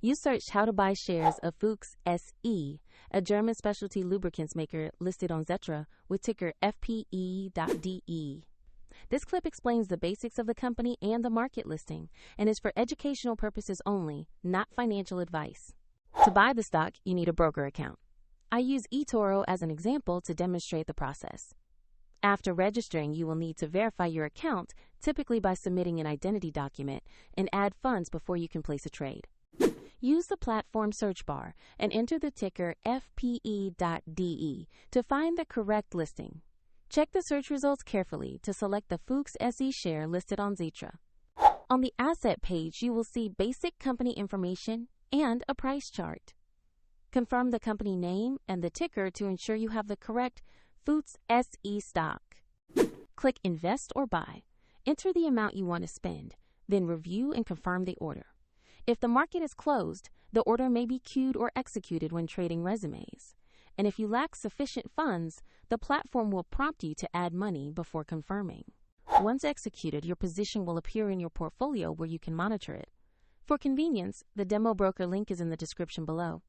You searched how to buy shares of Fuchs SE, a German specialty lubricants maker listed on Xetra with ticker FPE.DE. This clip explains the basics of the company and the market listing and is for educational purposes only, not financial advice. To buy the stock, you need a broker account. I use eToro as an example to demonstrate the process. After registering, you will need to verify your account, typically by submitting an identity document, and add funds before you can place a trade. Use the platform search bar and enter the ticker FPE.DE to find the correct listing. Check the search results carefully to select the Fuchs SE share listed on Xetra. On the asset page, you will see basic company information and a price chart. Confirm the company name and the ticker to ensure you have the correct Fuchs SE stock. Click Invest or Buy. Enter the amount you want to spend, then review and confirm the order. If the market is closed, the order may be queued or executed when trading resumes. And if you lack sufficient funds, the platform will prompt you to add money before confirming. Once executed, your position will appear in your portfolio where you can monitor it. For convenience, the demo broker link is in the description below.